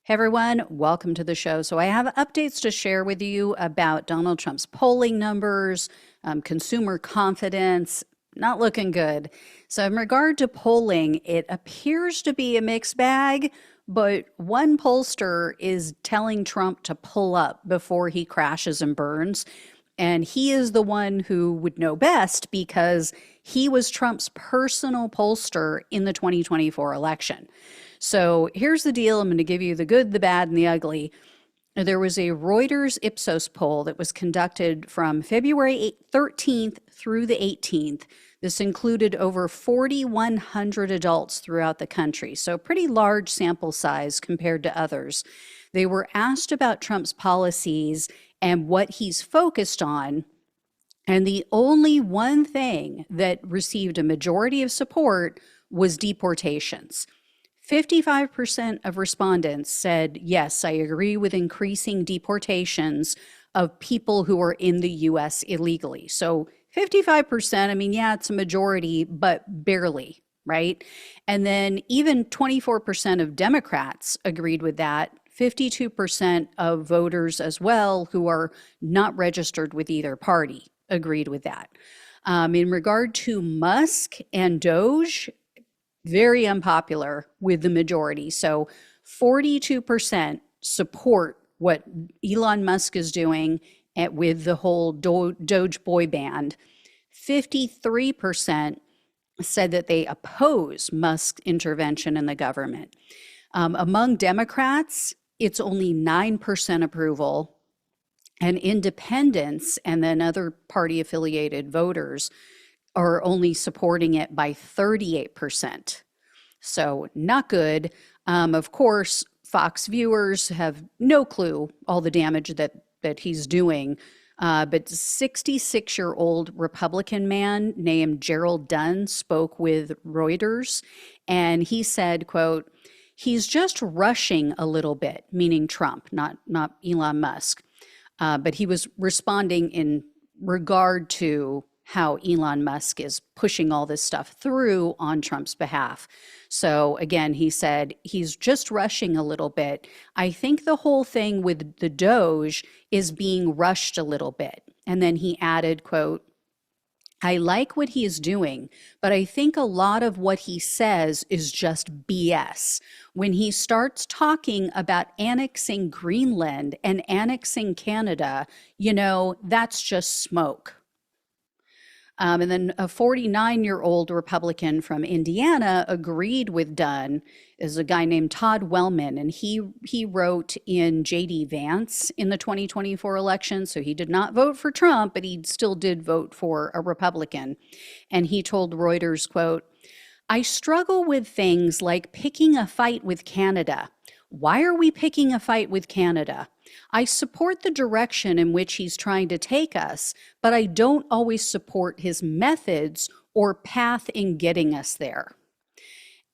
Hey everyone, welcome to the show. So, I have updates to share with you about Donald Trump's polling numbers, consumer confidence, not looking good. So, in regard to polling, it appears to be a mixed bag, but one pollster is telling Trump to pull up before he crashes and burns. And he is the one who would know best because he was Trump's personal pollster in the 2024 election. So here's the deal. I'm going to give you the good, the bad, and the ugly. There was a Reuters Ipsos poll that was conducted from February 13th through the 18th. This included over 4,100 adults throughout the country, so a pretty large sample size compared to others. They were asked about Trump's policies and what he's focused on. And the only one thing that received a majority of support was deportations. 55% of respondents said, yes, I agree with increasing deportations of people who are in the US illegally. So 55%, I mean, yeah, it's a majority, but barely, right? And then even 24% of Democrats agreed with that. 52% of voters as well who are not registered with either party agreed with that. In regard to Musk and Doge, very unpopular with the majority. So 42% support what Elon Musk is doing with the whole Doge boy band. 53% said that they oppose Musk's intervention in the government. Among Democrats, it's only 9% approval, and independents and then other party affiliated voters are only supporting it by 38%. So not good. Of course, Fox viewers have no clue all the damage that he's doing. But 66-year-old Republican man named Gerald Dunn spoke with Reuters, and he said, quote, he's just rushing a little bit, meaning Trump, not Elon Musk. But he was responding in regard to how Elon Musk is pushing all this stuff through on Trump's behalf. So again, he said he's just rushing a little bit. I think the whole thing with the Doge is being rushed a little bit. And then he added, quote, I like what he is doing, but I think a lot of what he says is just BS. When he starts talking about annexing Greenland and annexing Canada, that's just smoke. And then a 49-year-old Republican from Indiana agreed with Dunn, is a guy named Todd Wellman, and he wrote in J.D. Vance in the 2024 election, so he did not vote for Trump, but he still did vote for a Republican. And he told Reuters, quote, I struggle with things like picking a fight with Canada. Why are we picking a fight with Canada? I support the direction in which he's trying to take us, but I don't always support his methods or path in getting us there.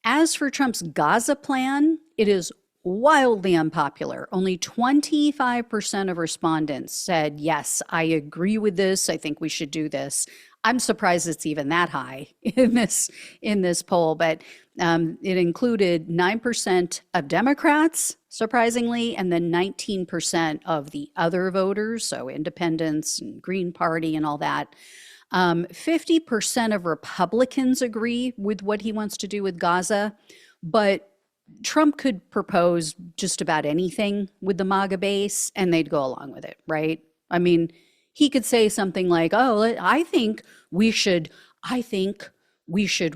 As for Trump's Gaza plan, it is wildly unpopular. Only 25% of respondents said, yes, I agree with this. I think we should do this. I'm surprised it's even that high in this poll, but it included 9% of Democrats, surprisingly, and then 19% of the other voters, so independents and Green Party and all that. 50% of Republicans agree with what he wants to do with Gaza, but Trump could propose just about anything with the MAGA base and they'd go along with it, right? I mean, he could say something like, oh, I think we should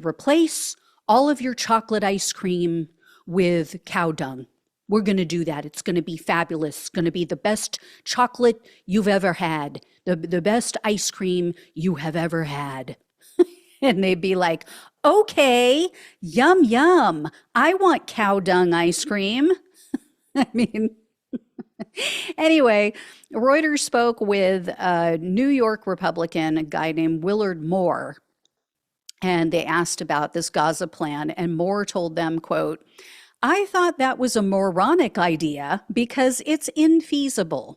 replace all of your chocolate ice cream with cow dung. We're going to do that. It's going to be fabulous. It's going to be the best chocolate you've ever had, the best ice cream you have ever had. And they'd be like, okay, yum, yum. I want cow dung ice cream. I mean, anyway, Reuters spoke with a New York Republican, a guy named Willard Moore, and they asked about this Gaza plan, and Moore told them, quote, I thought that was a moronic idea because it's infeasible.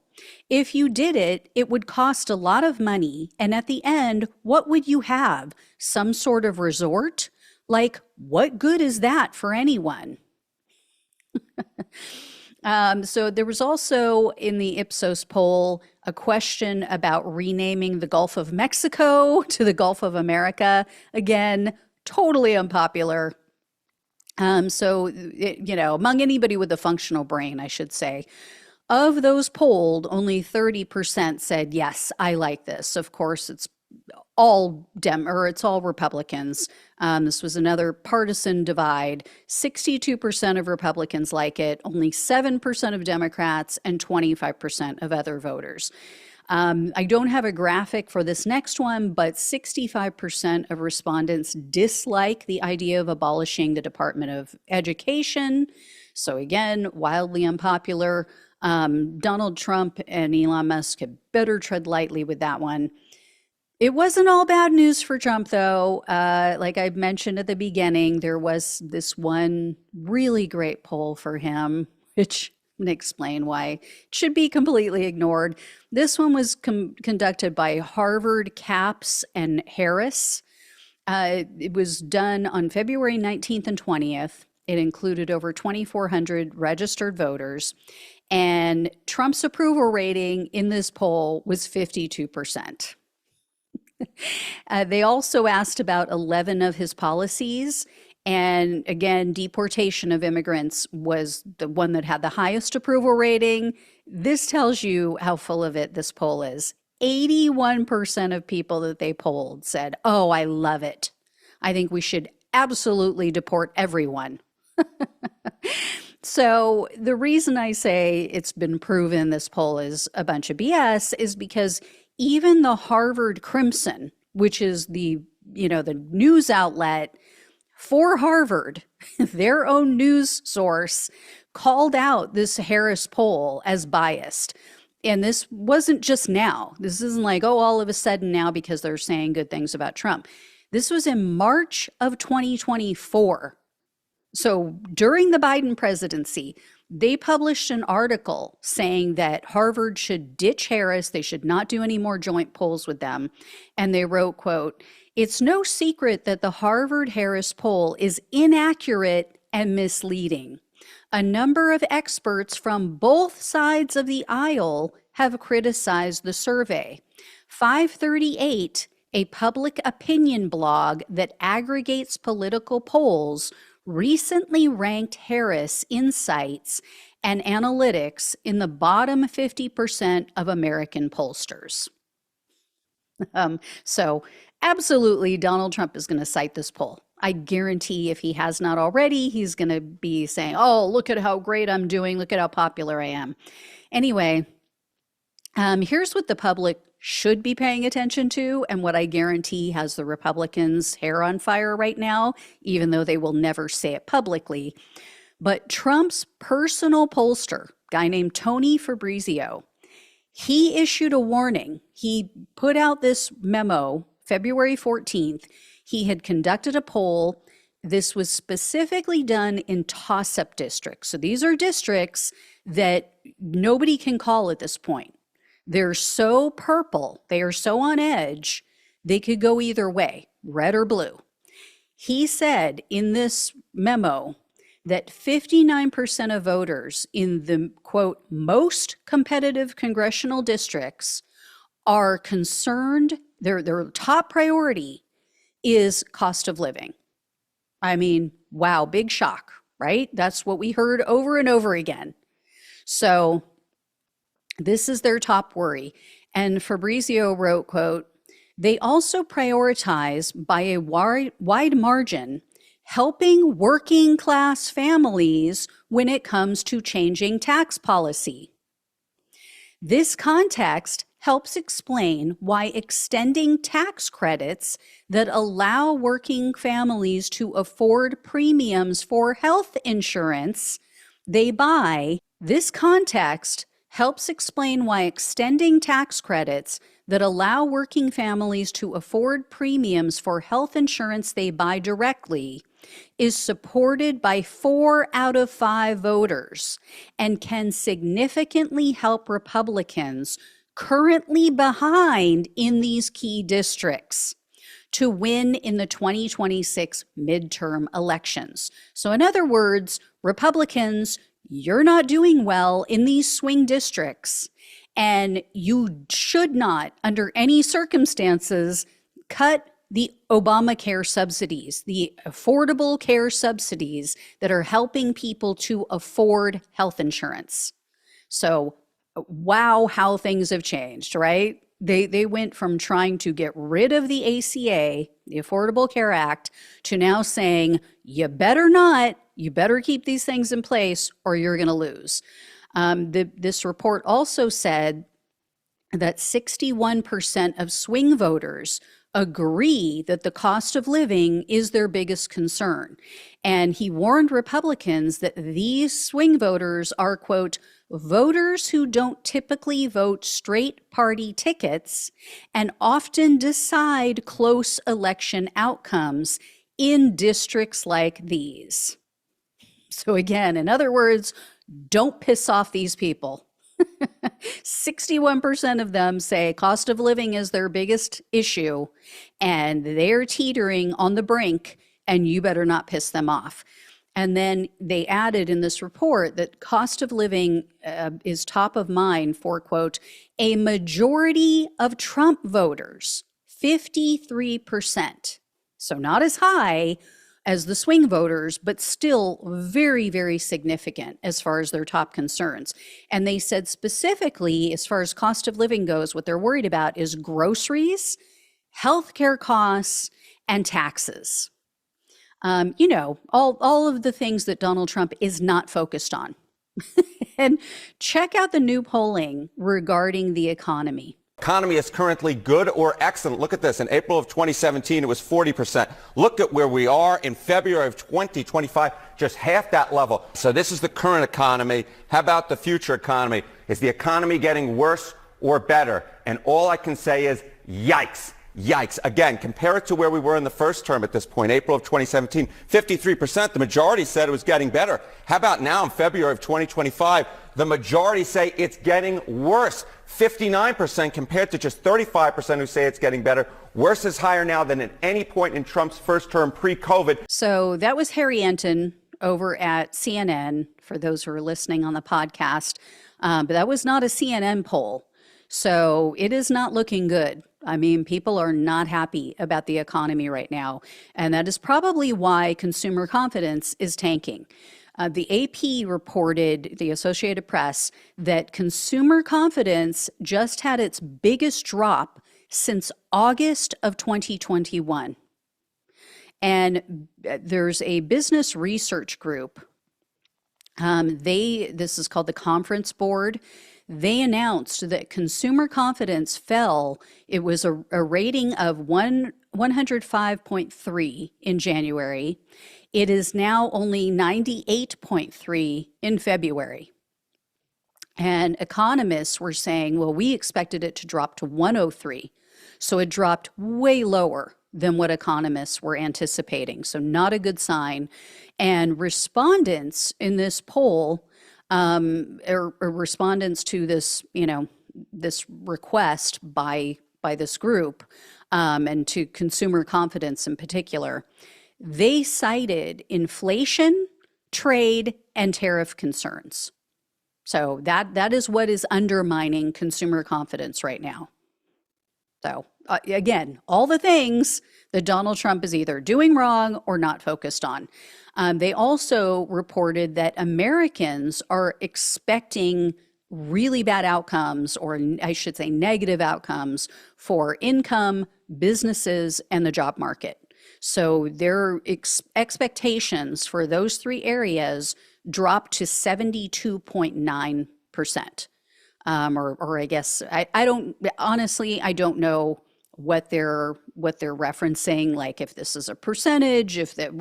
If you did it, it would cost a lot of money, and at the end, what would you have? Some sort of resort? Like, what good is that for anyone? So there was also in the Ipsos poll a question about renaming the Gulf of Mexico to the Gulf of America. Again, totally unpopular. Among anybody with a functional brain, I should say, of those polled, only 30% said, yes, I like this. Of course, it's all Republicans. This was another partisan divide. 62% of Republicans like it, only 7% of Democrats, and 25% of other voters. I don't have a graphic for this next one, but 65% of respondents dislike the idea of abolishing the Department of Education. So again, wildly unpopular. Donald Trump and Elon Musk had better tread lightly with that one. It wasn't all bad news for Trump, though. Like I mentioned at the beginning, there was this one really great poll for him, which I'm going to explain why it should be completely ignored. This one was conducted by Harvard, Capps, and Harris. It was done on February 19th and 20th. It included over 2,400 registered voters. And Trump's approval rating in this poll was 52%. They also asked about 11 of his policies. And again, deportation of immigrants was the one that had the highest approval rating. This tells you how full of it this poll is. 81% of people that they polled said, oh, I love it. I think we should absolutely deport everyone. So the reason I say it's been proven this poll is a bunch of BS is because even the Harvard Crimson, which is the news outlet for Harvard, their own news source, called out this Harris poll as biased. And this wasn't just now. This isn't like, oh, all of a sudden now because they're saying good things about Trump. This was in March of 2024. So during the Biden presidency, they published an article saying that Harvard should ditch Harris. They should not do any more joint polls with them. And they wrote, quote, "It's no secret that the Harvard-Harris poll is inaccurate and misleading. A number of experts from both sides of the aisle have criticized the survey. 538, a public opinion blog that aggregates political polls, recently ranked Harris insights and analytics in the bottom 50% of American pollsters." So absolutely, Donald Trump is going to cite this poll. I guarantee if he has not already, he's going to be saying, oh, look at how great I'm doing. Look at how popular I am. Anyway, here's what the public should be paying attention to and what I guarantee has the Republicans' hair on fire right now, even though they will never say it publicly. But Trump's personal pollster, guy named Tony Fabrizio, he issued a warning. He put out this memo February 14th. He had conducted a poll. This was specifically done in toss-up districts. So these are districts that nobody can call at this point. They're so purple, they are so on edge, they could go either way, red or blue. He said in this memo that 59% of voters in the, quote, most competitive congressional districts are concerned, their top priority is cost of living. I mean, wow, big shock, right? That's what we heard over and over again. So this is their top worry. And Fabrizio wrote, quote, "They also prioritize by a wide margin helping working class families when it comes to changing tax policy. This context helps explain why extending tax credits that allow working families to afford premiums for health insurance they buy. This context helps explain why extending tax credits that allow working families to afford premiums for health insurance they buy directly is supported by 4 out of 5 voters and can significantly help Republicans currently behind in these key districts to win in the 2026 midterm elections." So in other words, Republicans, you're not doing well in these swing districts, and you should not, under any circumstances, cut the Obamacare subsidies, the affordable care subsidies that are helping people to afford health insurance. So, wow, how things have changed, right? They went from trying to get rid of the ACA, the Affordable Care Act, to now saying, you better not, you better keep these things in place or you're going to lose. This report also said that 61% of swing voters agree that the cost of living is their biggest concern. And he warned Republicans that these swing voters are, quote, voters who don't typically vote straight party tickets and often decide close election outcomes in districts like these. So again, in other words, don't piss off these people. 61% of them say cost of living is their biggest issue, and they're teetering on the brink, and you better not piss them off. And then they added in this report that cost of living is top of mind for, quote, a majority of Trump voters, 53%. So not as high as the swing voters, but still very, very significant as far as their top concerns. And they said specifically, as far as cost of living goes, what they're worried about is groceries, healthcare costs, and taxes. All of the things that Donald Trump is not focused on. And check out the new polling regarding the economy. Economy is currently good or excellent. Look at this. In April of 2017, it was 40%. Look at where we are in February of 2025, just half that level. So this is the current economy. How about the future economy? Is the economy getting worse or better? And all I can say is, yikes. Yikes. Again, compare it to where we were in the first term at this point, April of 2017, 53%. The majority said it was getting better. How about now in February of 2025? The majority say it's getting worse. 59% compared to just 35% who say it's getting better. Worse is higher now than at any point in Trump's first term pre-COVID. So that was Harry Enton over at CNN, for those who are listening on the podcast. But that was not a CNN poll. So it is not looking good. I mean, people are not happy about the economy right now. And that is probably why consumer confidence is tanking. The AP reported, the Associated Press, that consumer confidence just had its biggest drop since August of 2021. And there's a business research group. This is called the Conference Board. They announced that consumer confidence fell. It was a rating of 105.3 in January. It is now only 98.3 in February. And economists were saying, well, we expected it to drop to 103. So it dropped way lower than what economists were anticipating. So not a good sign. And respondents in this poll, or respondents to this, this request by this group, and to consumer confidence in particular, they cited inflation, trade, and tariff concerns. So that is what is undermining consumer confidence right now. So again, all the things that Donald Trump is either doing wrong or not focused on. They also reported that Americans are expecting really bad outcomes, or I should say negative outcomes, for income, businesses, and the job market. So their expectations for those three areas dropped to 72.9%. Or I guess I don't know what they're referencing, like if this is a percentage, if that,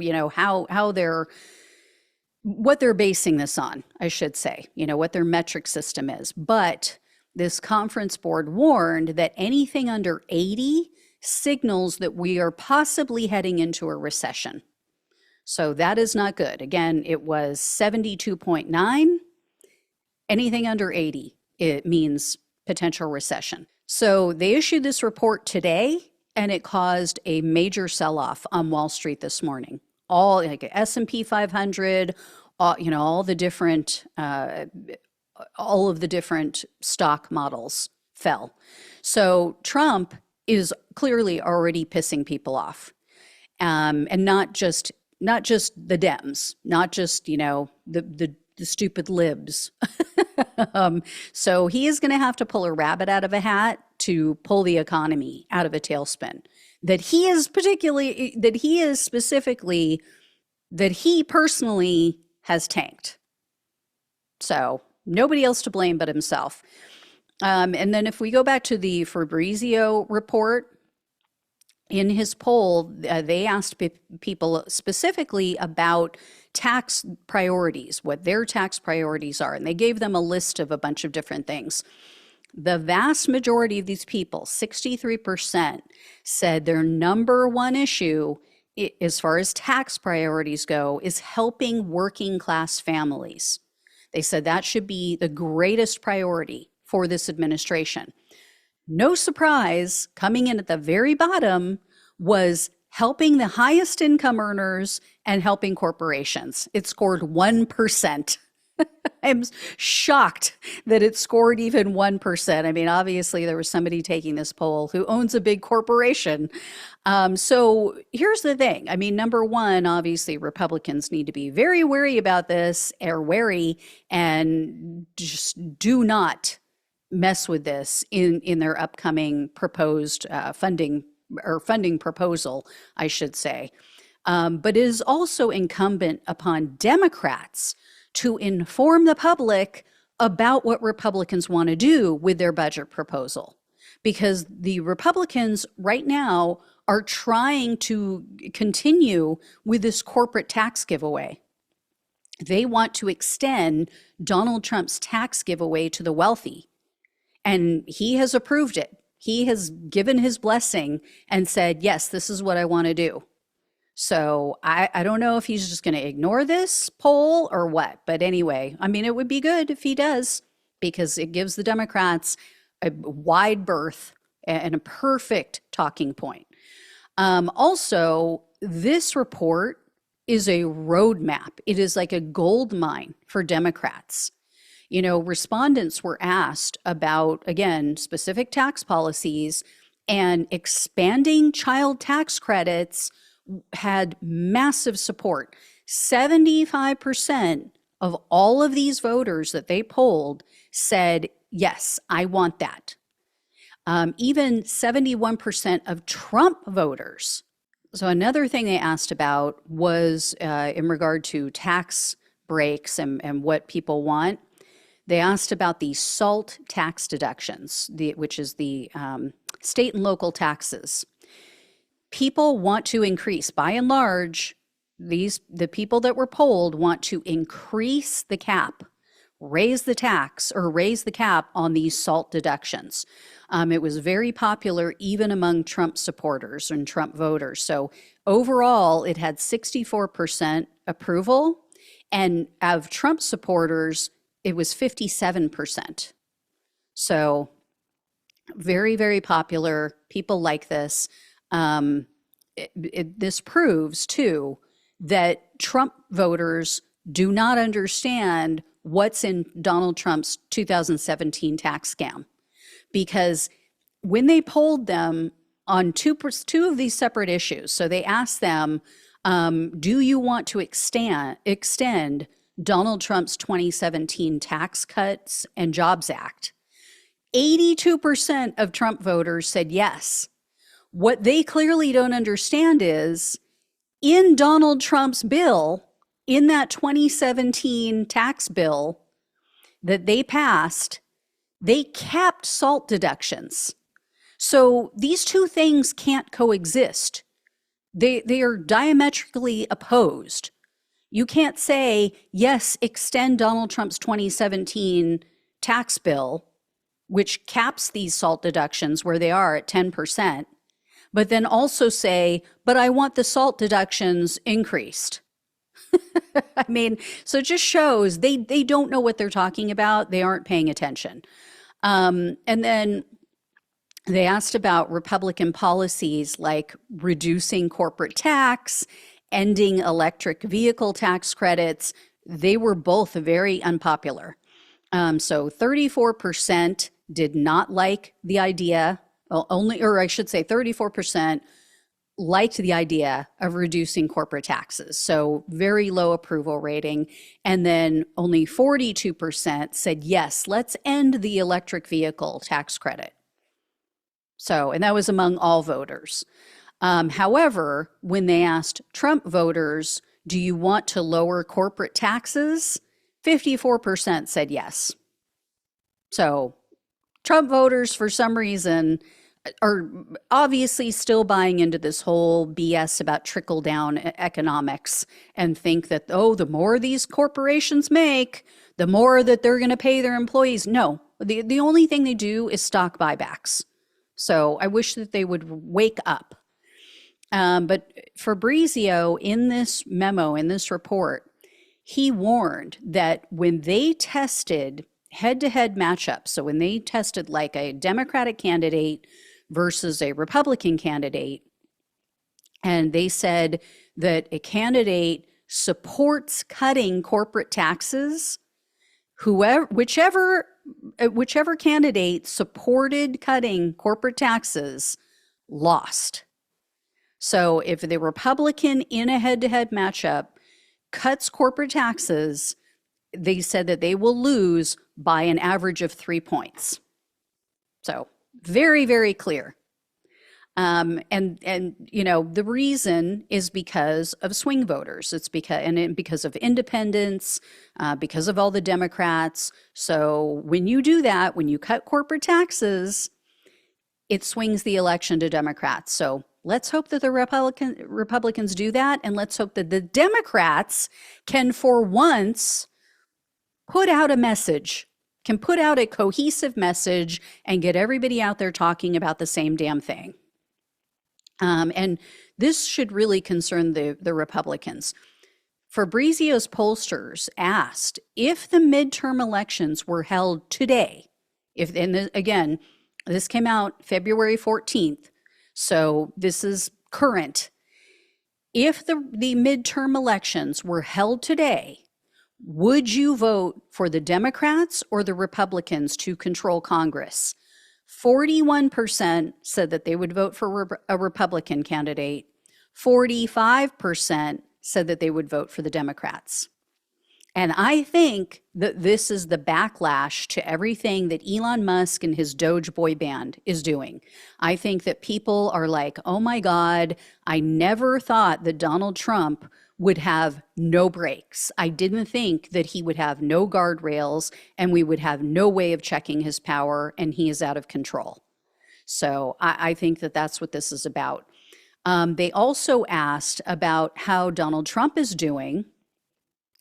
what they're basing this on, I should say, what their metric system is. But this conference board warned that anything under 80 signals that we are possibly heading into a recession. So that is not good. Again, it was 72.9. Anything under 80, it means potential recession. So they issued this report today, and it caused a major sell-off on Wall Street this morning. All like S&P 500, all the different, all of the different stock models fell. So Trump is clearly already pissing people off, and not just the Dems, not just the stupid libs. So he is going to have to pull a rabbit out of a hat to pull the economy out of a tailspin that he personally has tanked. So nobody else to blame but himself. And then if we go back to the Fabrizio report, in his poll, they asked people specifically about tax priorities, what their tax priorities are, and they gave them a list of a bunch of different things. The vast majority of these people, 63%, said their number one issue, as far as tax priorities go, is helping working class families. They said that should be the greatest priority for this administration. No surprise, coming in at the very bottom was helping the highest income earners and helping corporations. It scored 1%. I'm shocked that it scored even 1%. I mean, obviously, there was somebody taking this poll who owns a big corporation. So here's the thing. I mean, number one, obviously, Republicans need to be very wary about this, and just do not mess with this in their upcoming proposed funding proposal, I should say. But it is also incumbent upon Democrats to inform the public about what Republicans want to do with their budget proposal. Because the Republicans right now are trying to continue with this corporate tax giveaway. They want to extend Donald Trump's tax giveaway to the wealthy. And he has approved it. He has given his blessing and said, yes, this is what I want to do. So I don't know if he's just going to ignore this poll or what. But anyway, I mean, it would be good if he does, because it gives the Democrats a wide berth and a perfect talking point. Also, this report is a roadmap. It is like a gold mine for Democrats. Respondents were asked about, again, specific tax policies, and expanding child tax credits had massive support. 75% of all of these voters that they polled said, yes, I want that. Even 71% of Trump voters. So another thing they asked about was in regard to tax breaks and what people want. They asked about the SALT tax deductions, which is the state and local taxes. People want to increase, by and large, the people that were polled want to increase the cap, raise the cap on these SALT deductions. It was very popular even among Trump supporters and Trump voters. So overall, it had 64% approval, and of Trump supporters, it was 57%. So very, very popular. People like this. This proves, too, that Trump voters do not understand what's in Donald Trump's 2017 tax scam. Because when they polled them on two of these separate issues, so they asked them, do you want to extend Donald Trump's 2017 Tax Cuts and Jobs Act? 82% of Trump voters said yes. What they clearly don't understand is, in Donald Trump's bill, in that 2017 tax bill that they passed, they capped SALT deductions. So these two things can't coexist. They are diametrically opposed. You can't say, yes, extend Donald Trump's 2017 tax bill, which caps these SALT deductions where they are at 10%, but then also say, but I want the SALT deductions increased. I mean, so it just shows they don't know what they're talking about. They aren't paying attention. And then they asked about Republican policies like reducing corporate tax, ending electric vehicle tax credits, they were both very unpopular. So 34% did not like the idea, well, only, or I should say 34% liked the idea of reducing corporate taxes. So very low approval rating. And then only 42% said, yes, let's end the electric vehicle tax credit. So, and that was among all voters. However, when they asked Trump voters, do you want to lower corporate taxes? 54% said yes. So Trump voters, for some reason, are obviously still buying into this whole BS about trickle down economics and think that, oh, the more these corporations make, the more that they're going to pay their employees. No, the only thing they do is stock buybacks. So I wish that they would wake up. But Fabrizio, in this memo, in this report, he warned that when they tested head-to-head matchups, so when they tested like a Democratic candidate versus a Republican candidate, and they said that a candidate supports cutting corporate taxes, whichever candidate supported cutting corporate taxes lost. So if the Republican in a head-to-head matchup cuts corporate taxes, they said that they will lose by an average of 3 points. So very, very clear. And you know, the reason is because of swing voters. It's because of independents, because of all the Democrats. So when you do that, when you cut corporate taxes, it swings the election to Democrats. So let's hope that the Republicans do that, and let's hope that the Democrats can, for once, put out a message, can put out a cohesive message and get everybody out there talking about the same damn thing. And this should really concern the Republicans. Fabrizio's pollsters asked if the midterm elections were held today, again, this came out February 14th, so this is current. If the midterm elections were held today, would you vote for the Democrats or the Republicans to control Congress? 41% said that they would vote for a Republican candidate. 45% said that they would vote for the Democrats. And I think that this is the backlash to everything that Elon Musk and his Doge boy band is doing. I think that people are like, oh my God, I never thought that Donald Trump would have no brakes. I didn't think that he would have no guardrails and we would have no way of checking his power, and he is out of control. So I think that that's what this is about. They also asked about how Donald Trump is doing.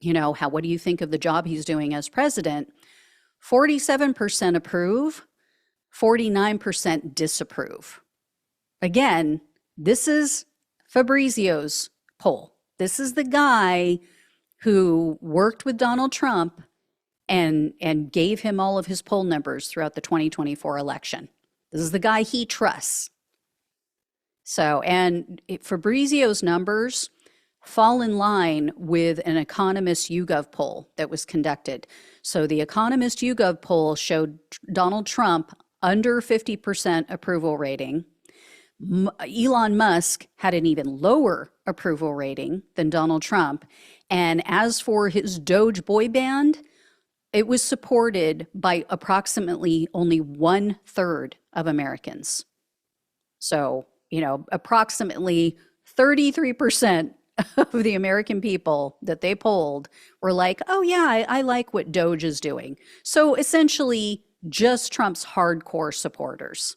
You know, what do you think of the job he's doing as president? 47% approve, 49% disapprove. Again, this is Fabrizio's poll. This is the guy who worked with Donald Trump and gave him all of his poll numbers throughout the 2024 election. This is the guy he trusts. So, and Fabrizio's numbers fall in line with an Economist YouGov poll that was conducted. So the Economist YouGov poll showed Donald Trump under 50% approval rating. Elon Musk had an even lower approval rating than Donald Trump. And as for his Doge boy band, it was supported by approximately only 1/3 of Americans. So, you know, approximately 33% of the American people that they polled were like, oh yeah, I like what Doge is doing. So essentially just Trump's hardcore supporters.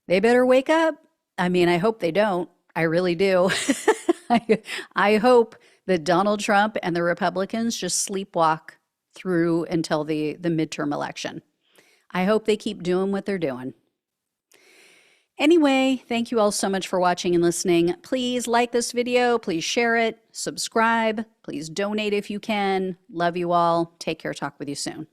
They better wake up. I mean, I hope they don't. I really do. I hope that Donald Trump and the Republicans just sleepwalk through until the midterm election. I hope they keep doing what they're doing. Anyway, thank you all so much for watching and listening. Please like this video. Please share it. Subscribe. Please donate if you can. Love you all. Take care. Talk with you soon.